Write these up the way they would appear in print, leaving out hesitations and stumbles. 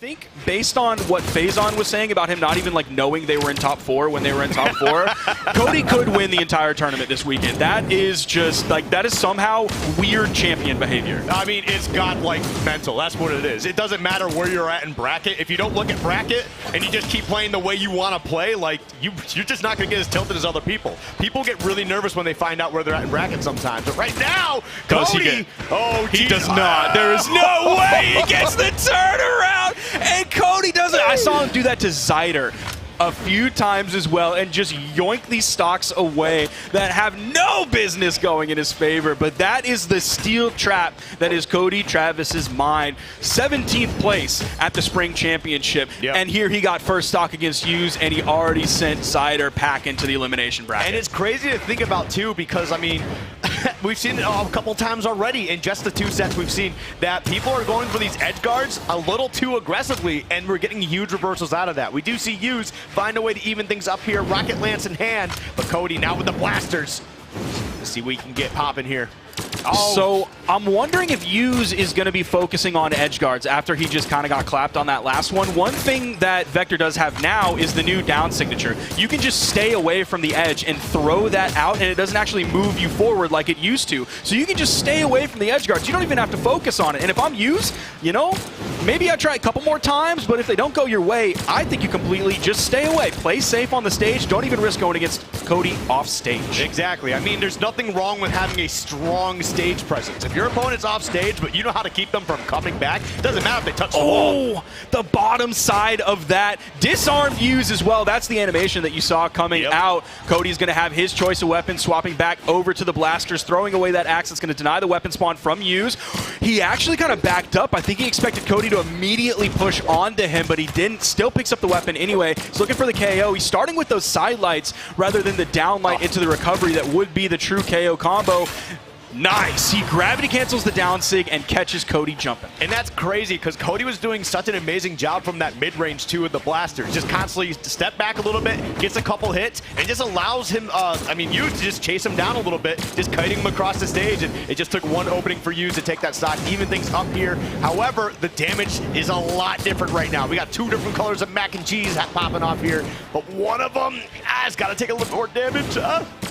think based on what Faison was saying about him not even like knowing they were in top 4 when they were in top 4, Cody could win the entire tournament this weekend. That is just like, that is somehow weird champion behavior. I mean, it's godlike mental. That's what it is. It doesn't matter where you're at in bracket. If you don't look at bracket and you just keep playing the way you want to play, like you're just not going to get as tilted as other people. People get really nervous when they find out where they're at in bracket sometimes. But right now, Cody, he does not. There is no way he gets the turnaround, and Cody does it. I saw him do that to Zyder a few times as well and just yoink these stocks away that have no business going in his favor. But that is the steel trap that is Cody Travis's mind. 17th place at the Spring Championship. Yep. And here he got first stock against Hughes, and he already sent Zyder pack into the elimination bracket. And it's crazy to think about, too, because, I mean, we've seen it a couple times already in just the 2 sets. We've seen that people are going for these edge guards a little too aggressively, and we're getting huge reversals out of that. We do see Hughes find a way to even things up here, rocket lance in hand, but Cody now with the blasters. Let's see what he can get popping here. Oh. So I'm wondering if Hughes is going to be focusing on edge guards after he just kind of got clapped on that last one. One thing that Vector does have now is the new down signature. You can just stay away from the edge and throw that out, and it doesn't actually move you forward like it used to. So you can just stay away from the edge guards. You don't even have to focus on it. And if I'm Hughes, you know, maybe I try a couple more times, but if they don't go your way, I think you completely just stay away. Play safe on the stage. Don't even risk going against Cody off stage. Exactly. I mean, there's nothing wrong with having a strong stage presence. If your opponent's off stage, but you know how to keep them from coming back, it doesn't matter if they touch the wall. The bottom side of that. Disarmed Hughes as well. That's the animation that you saw coming out. Cody's going to have his choice of weapons, swapping back over to the blasters, throwing away that axe that's going to deny the weapon spawn from Hughes. He actually kind of backed up. I think he expected Cody to immediately push onto him, but he didn't. Still picks up the weapon anyway. He's looking for the KO. He's starting with those side lights rather than the down light into the recovery that would be the true KO combo. Nice. He gravity cancels the down sig and catches Cody jumping. And that's crazy because Cody was doing such an amazing job from that mid-range too with the blasters. Just constantly step back a little bit, gets a couple hits, and just allows him, Hughes to just chase him down a little bit, just kiting him across the stage. And it just took one opening for Hughes to take that stock, even things up here. However, the damage is a lot different right now. We got 2 different colors of mac and cheese popping off here, but one of them has got to take a little more damage.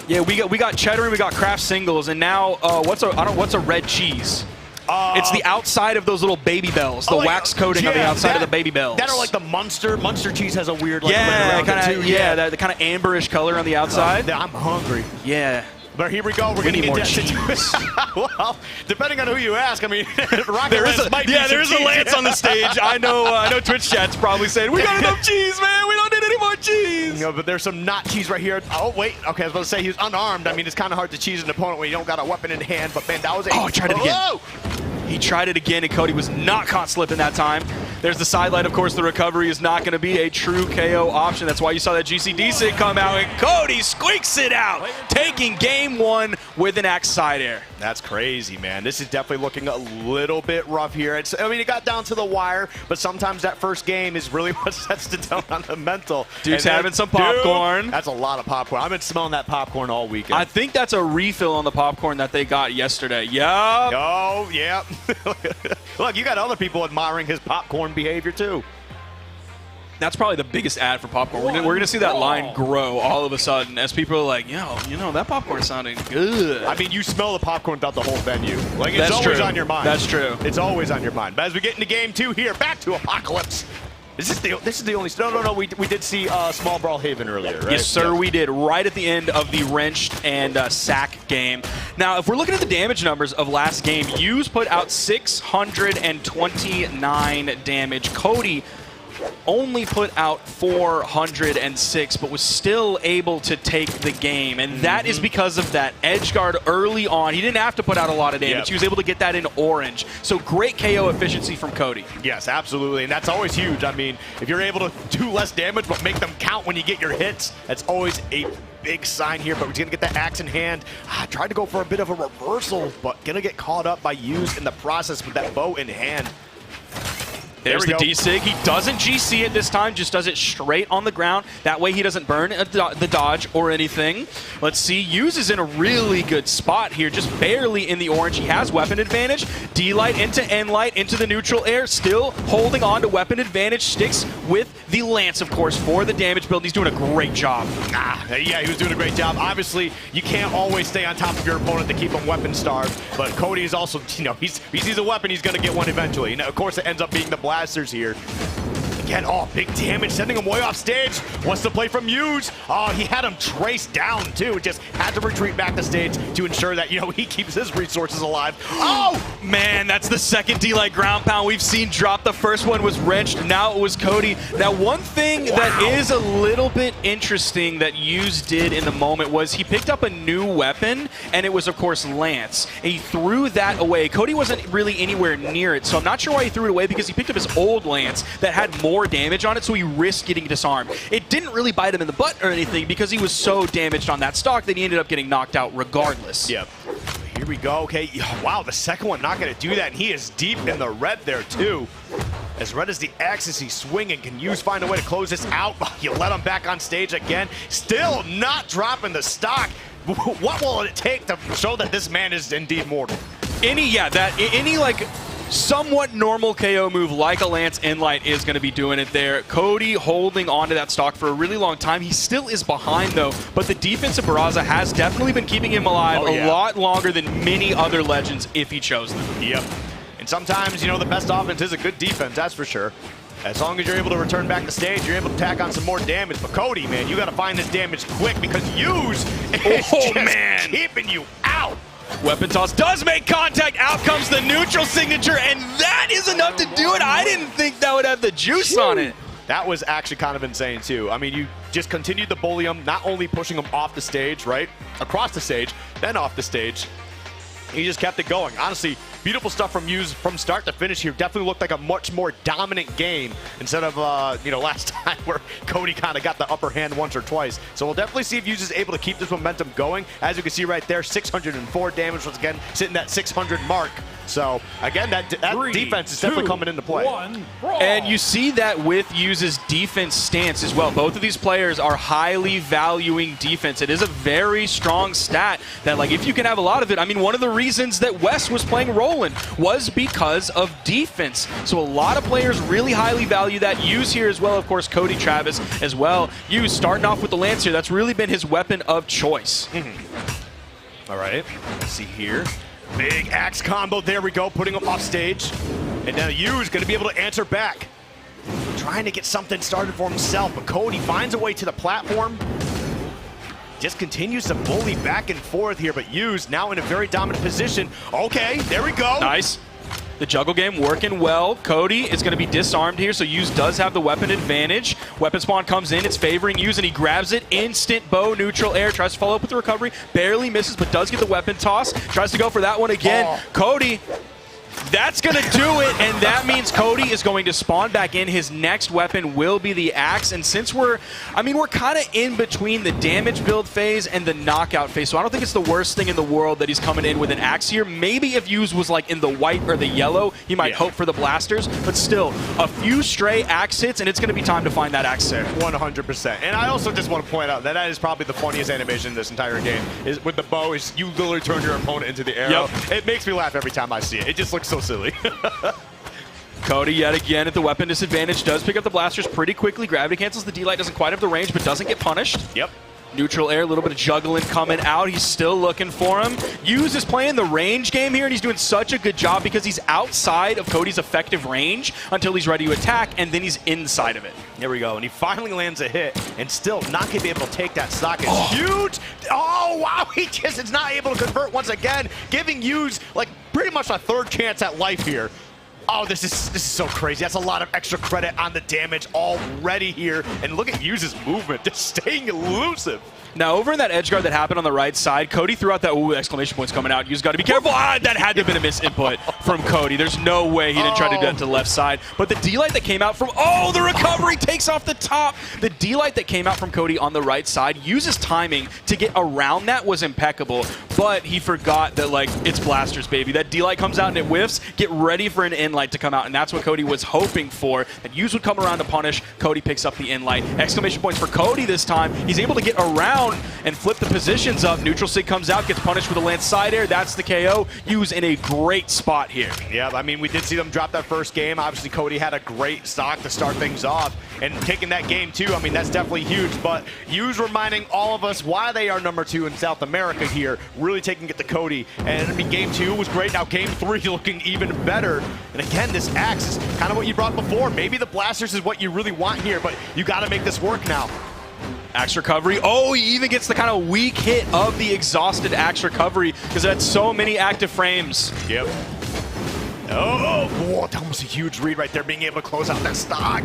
Yeah, we got cheddar and we got Kraft singles, and now what's a red cheese? It's the outside of those little baby bells, the wax coating on the outside of the baby bells. That are like the Munster cheese has a weird the kind of amberish color on the outside. I'm hungry. Yeah. But here we go. We're going to more get cheese. Well, depending on who you ask, I mean, there is a Lance on the stage. I know Twitch chat's probably saying, we got enough cheese, man. We don't need any more cheese. No, but there's some not cheese right here. Oh, wait. Okay, I was about to say he was unarmed. I mean, it's kind of hard to cheese an opponent when you don't got a weapon in hand. But, man, that was a... Oh, he tried it again. He tried it again, and Cody was not caught slipping that time. There's the sidelight. Of course, the recovery is not going to be a true KO option. That's why you saw that GCD sig come out, and Cody squeaks it out, taking game 1 with an axe side air. That's crazy, man. This is definitely looking a little bit rough here. It got down to the wire, but sometimes that first game is really what sets the tone on the mental. Dude's having some popcorn. That's a lot of popcorn. I've been smelling that popcorn all weekend. I think that's a refill on the popcorn that they got yesterday. Yup. Oh, yeah. Look, you got other people admiring his popcorn behavior, too. That's probably the biggest ad for popcorn. We're going to see that line grow all of a sudden as people are like, yo, you know, that popcorn sounding good. I mean, you smell the popcorn throughout the whole venue. Like, it's always on your mind. That's true. It's always on your mind. But as we get into game 2 here, back to Apocalypse. This is the only... No. We did see Small Brawl Haven earlier, right? Yes, sir, we did. Right at the end of the wrenched and sack game. Now, if we're looking at the damage numbers of last game, Hughes put out 629 damage. Cody only put out 406, but was still able to take the game. And that is because of that edge guard early on. He didn't have to put out a lot of damage. He was able to get that in orange. So great KO efficiency from Cody. Yes, absolutely. And that's always huge. I mean, if you're able to do less damage but make them count when you get your hits, that's always a big sign here. But we're going to get that axe in hand. Tried to go for a bit of a reversal, but going to get caught up by Hughes in the process with that bow in hand. There's the D-Sig. He doesn't GC it this time, just does it straight on the ground. That way he doesn't burn the dodge or anything. Let's see, Yuz is in a really good spot here, just barely in the orange. He has weapon advantage. D-Light into N-Light, into the neutral air, still holding on to weapon advantage. Sticks with the Lance, of course, for the damage build. He's doing a great job. Yeah, he was doing a great job. Obviously, you can't always stay on top of your opponent to keep him weapon starved, but Cody is also, you know, he sees a weapon, he's going to get one eventually. And of course, it ends up being the blasters here. Again, oh, big damage, sending him way off stage. What's the play from Yuz? Oh, he had him traced down, too. Just had to retreat back to stage to ensure that, you know, he keeps his resources alive. Oh, man, that's the second D-Light ground pound we've seen drop. The first one was wrenched. Now it was Cody. Now, one thing that is a little bit interesting that Yuz did in the moment was he picked up a new weapon, and it was, of course, Lance. And he threw that away. Cody wasn't really anywhere near it, so I'm not sure why he threw it away, because he picked up his old Lance that had more damage on it, so he risked getting disarmed. It didn't really bite him in the butt or anything because he was so damaged on that stock that he ended up getting knocked out regardless. Yep. Here we go. Okay. Wow, the second one not going to do that, and he is deep in the red there, too. As red as the axis he's swinging, can Yuz find a way to close this out? You let him back on stage again. Still not dropping the stock. What will it take to show that this man is indeed mortal? Any like somewhat normal KO move like a Lance N-Light is going to be doing it there. Cody holding onto that stock for a really long time. He still is behind, though, but the defense of Brawlhalla has definitely been keeping him alive a lot longer than many other legends if he chose them. Yep. And sometimes, you know, the best offense is a good defense, that's for sure. As long as you're able to return back to stage, you're able to tack on some more damage. But Cody, man, you got to find this damage quick because Yuz is just keeping you out. Weapon toss does make contact. Out comes the neutral signature, and that is enough to do it. I didn't think that would have the juice on it. That was actually kind of insane, too. I mean, you just continued to bully him, not only pushing him off the stage, right? Across the stage, then off the stage. He just kept it going. Honestly, beautiful stuff from Yuz from start to finish here. Definitely looked like a much more dominant game instead of, you know, last time where Cody kind of got the upper hand once or twice. So we'll definitely see if Yuz is able to keep this momentum going. As you can see right there, 604 damage, once again, sitting at 600 mark. So, again, that defense is definitely coming into play. And you see that with Yuz's defense stance as well. Both of these players are highly valuing defense. It is a very strong stat that, like, if you can have a lot of it, I mean, one of the reasons that Wes was playing Roland was because of defense. So a lot of players really highly value that. Yuz here as well, of course, Cody, Travis as well. Yuz starting off with the Lance here. That's really been his weapon of choice. All right, let's see here. Big axe combo, there we go, putting him off stage. And now Yuz going to be able to answer back. Trying to get something started for himself, but Cody finds a way to the platform. Just continues to bully back and forth here, but Yuz now in a very dominant position. Okay, there we go. Nice. The juggle game working well. Cody is going to be disarmed here, so Yuz does have the weapon advantage. Weapon spawn comes in, it's favoring Yuz, and he grabs it. Instant bow, neutral air, tries to follow up with the recovery. Barely misses, but does get the weapon toss. Tries to go for that one again. Cody, that's going to do it, and that means Cody is going to spawn back in. His next weapon will be the axe, and since we're kind of in between the damage build phase and the knockout phase, so I don't think it's the worst thing in the world that he's coming in with an axe here. Maybe if Yuz was like in the white or the yellow, he might hope for the blasters, but still, a few stray axe hits, and it's going to be time to find that axe there. 100%. And I also just want to point out that that is probably the funniest animation in this entire game. Is with the bow, is you literally turn your opponent into the arrow. It makes me laugh every time I see it. It just looks so silly. Cody yet again at the weapon disadvantage, does pick up the blasters pretty quickly. Gravity cancels, the D-Light doesn't quite have the range, but doesn't get punished. Yep. Neutral air, a little bit of juggling coming out. He's still looking for him. Yuz is playing the range game here, and he's doing such a good job because he's outside of Cody's effective range until he's ready to attack, and then he's inside of it. There we go, and he finally lands a hit, and still not going to be able to take that stock. It's huge. Oh, wow, he just is not able to convert once again, giving Yuz, like, pretty much a third chance at life here. Oh, this is so crazy. That's a lot of extra credit on the damage already here. And look at Yuz's movement, just staying elusive. Now, over in that edge guard that happened on the right side, Cody threw out that, ooh, exclamation points coming out. You've got to be careful. Ah, that had to have been a misinput from Cody. There's no way he didn't try to do that to the left side. But the D-light that came out from, oh, the recovery takes off the top. The D-light that came out from Cody on the right side uses timing to get around that was impeccable. But he forgot that, like, it's blasters, baby. That D-light comes out and it whiffs. Get ready for an in-light to come out. And that's what Cody was hoping for. That Use would come around to punish. Cody picks up the in-light. Exclamation points for Cody this time. He's able to get around and flip the positions up. Neutral Sig comes out, gets punished with a Lance side air. That's the KO. Use in a great spot here. Yeah, I mean, we did see them drop that first game. Obviously, Cody had a great stock to start things off. And taking that game, too, I mean, that's definitely huge. But Use reminding all of us why they are #2 in South America here, really taking it to Cody. And I mean, game 2 was great. Now, game 3 looking even better. And again, this axe is kind of what you brought before. Maybe the blasters is what you really want here, but you got to make this work now. Axe recovery. Oh, he even gets the kind of weak hit of the exhausted axe recovery because it had so many active frames. Yep. Oh, that was a huge read right there, being able to close out that stock.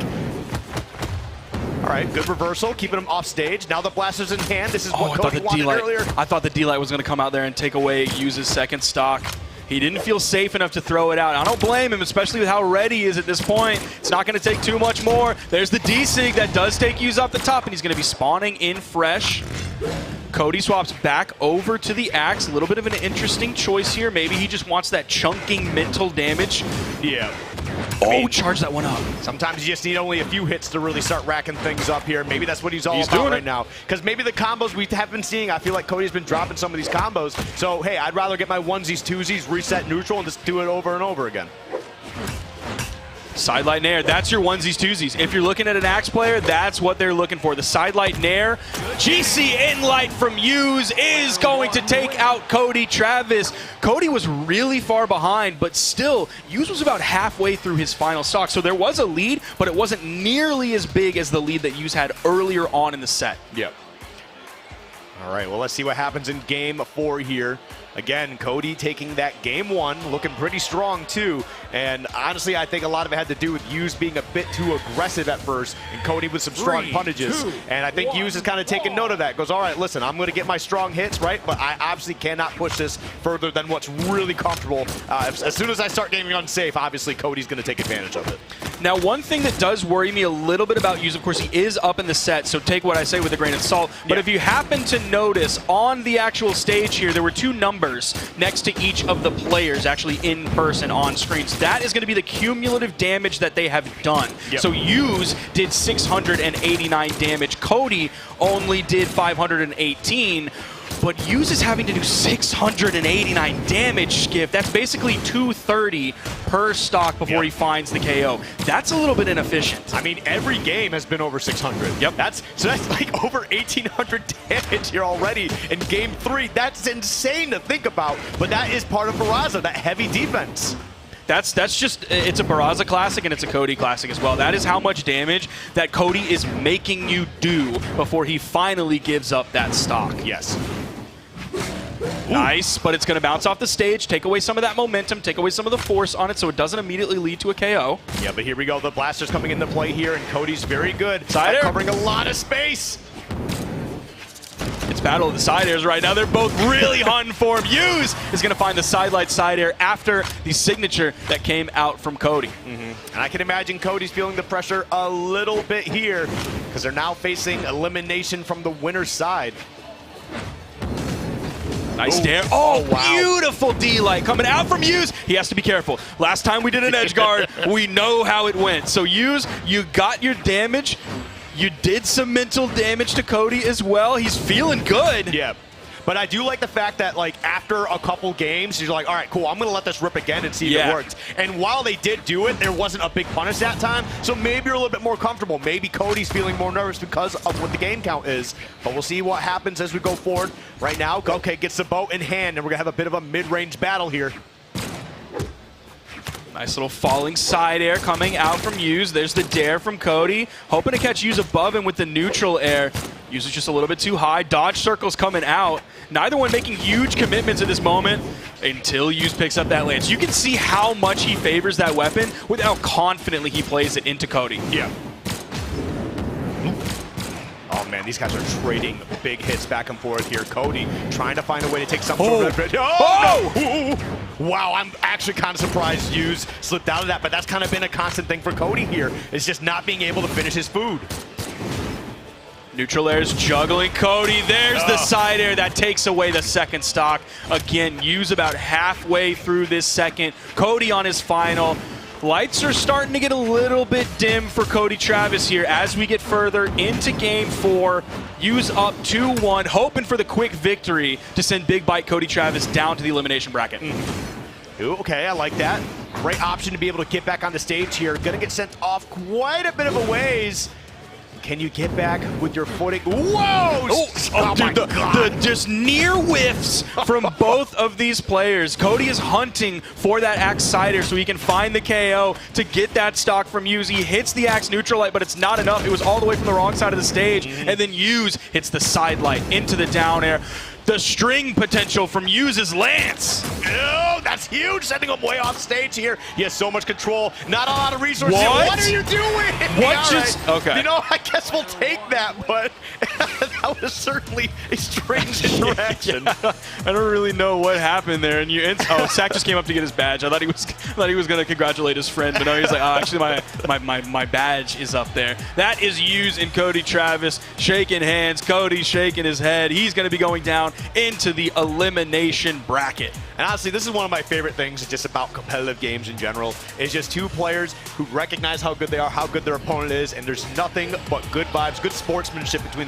All right, good reversal, keeping him off stage. Now the blaster's in hand. This is what Cody wanted earlier. I thought the D-light was going to come out there and take away Use's second stock. He didn't feel safe enough to throw it out. I don't blame him, especially with how ready he is at this point. It's not going to take too much more. There's the D-Sig that does take Use off the top, and he's going to be spawning in fresh. Cody swaps back over to the axe. A little bit of an interesting choice here. Maybe he just wants that chunking mental damage. Yeah. Oh, charge that one up. Sometimes you just need only a few hits to really start racking things up here. Maybe that's what he's all about right now. Because maybe the combos we have been seeing, I feel like Cody's been dropping some of these combos. So, hey, I'd rather get my onesies, twosies, reset neutral, and just do it over and over again. Sidelight Nair, that's your onesies, twosies. If you're looking at an Axe player, that's what they're looking for. The Sidelight Nair. GC in-light from Use is going to take out Cody Travis. Cody was really far behind, but still, Use was about halfway through his final stock. So there was a lead, but it wasn't nearly as big as the lead that Use had earlier on in the set. Yep. All right, well, let's see what happens in game 4 here. Again, Cody taking that game 1, looking pretty strong too. And honestly, I think a lot of it had to do with Use being a bit too aggressive at first, and Cody with some strong punches. And I think Use is kind of taking note of that. Goes, all right, listen, I'm going to get my strong hits, right? But I obviously cannot push this further than what's really comfortable. As soon as I start getting unsafe, obviously Cody's going to take advantage of it. Now, one thing that does worry me a little bit about Use, of course, he is up in the set, so take what I say with a grain of salt. But if you happen to notice, on the actual stage here, there were 2 numbers next to each of the players actually in person on screens. That is going to be the cumulative damage that they have done. So Use did 689 damage. Cody only did 518. But Use is having to do 689 damage, Skip. That's basically 230 per stock before he finds the KO. That's a little bit inefficient. I mean, every game has been over 600. Yep. That's like over 1,800 damage here already in game 3. That's insane to think about, but that is part of Barraza, that heavy defense. That's just, it's a Barraza classic and it's a Cody classic as well. That is how much damage that Cody is making you do before he finally gives up that stock. Yes. Nice, but it's going to bounce off the stage, take away some of that momentum, take away some of the force on it so it doesn't immediately lead to a KO. Yeah, but here we go. The blasters coming into play here, and Cody's very good side air, covering a lot of space. It's battle of the side airs right now. They're both really hot in form. Use is going to find the sidelight side air after the signature that came out from Cody. And I can imagine Cody's feeling the pressure a little bit here because they're now facing elimination from the winner's side. Nice dare. Oh, wow. Beautiful D-light coming out from Use. He has to be careful. Last time we did an edge guard, we know how it went. So Use, you got your damage. You did some mental damage to Cody as well. He's feeling good. Yeah. But I do like the fact that, like, after a couple games, you're like, all right, cool, I'm going to let this rip again and see if it works. And while they did do it, there wasn't a big punish that time, so maybe you're a little bit more comfortable. Maybe Cody's feeling more nervous because of what the game count is. But we'll see what happens as we go forward. Right now, okay, gets the bow in hand, and we're going to have a bit of a mid-range battle here. Nice little falling side air coming out from Use. There's the dare from Cody. Hoping to catch Use above him with the neutral air. Use is just a little bit too high. Dodge circles coming out. Neither one making huge commitments at this moment until Use picks up that lance. You can see how much he favors that weapon with how confidently he plays it into Cody. Yeah. Oh man, these guys are trading big hits back and forth here. Cody trying to find a way to take some sort of red. Oh, no! Ooh. Wow, I'm actually kind of surprised Hughes slipped out of that, but that's kind of been a constant thing for Cody here, is just not being able to finish his food. Neutral air's juggling Cody. There's the side air that takes away the second stock. Again, Hughes about halfway through this second. Cody on his final. Lights are starting to get a little bit dim for Cody Travis here as we get further into game 4. Hughes up 2-1, hoping for the quick victory to send Big Bite Cody Travis down to the elimination bracket. Ooh, okay, I like that. Great option to be able to get back on the stage here. Gonna get sent off quite a bit of a ways. Can you get back with your footing? Whoa! Oh dude, the just near whiffs from both of these players. Cody is hunting for that axe sider so he can find the KO to get that stock from Hughes. He hits the axe neutral light, but it's not enough. It was all the way from the wrong side of the stage. And then Hughes hits the side light into the down air. The string potential from Hughes' lance. Oh, that's huge, sending him way off stage here. He has so much control, not a lot of resources. What are you doing? What just, okay. You know, I guess we'll take that, but that was certainly a strange interaction. Yeah, I don't really know what happened there. And oh, Sack just came up to get his badge. I thought he was going to congratulate his friend, but no, he's like, oh, actually my badge is up there. That is Hughes and Cody Travis shaking hands. Cody's shaking his head. He's going to be going down into the elimination bracket. And honestly, this is one of my favorite things just about competitive games in general, is just two players who recognize how good they are, how good their opponent is, and there's nothing but good vibes, good sportsmanship between the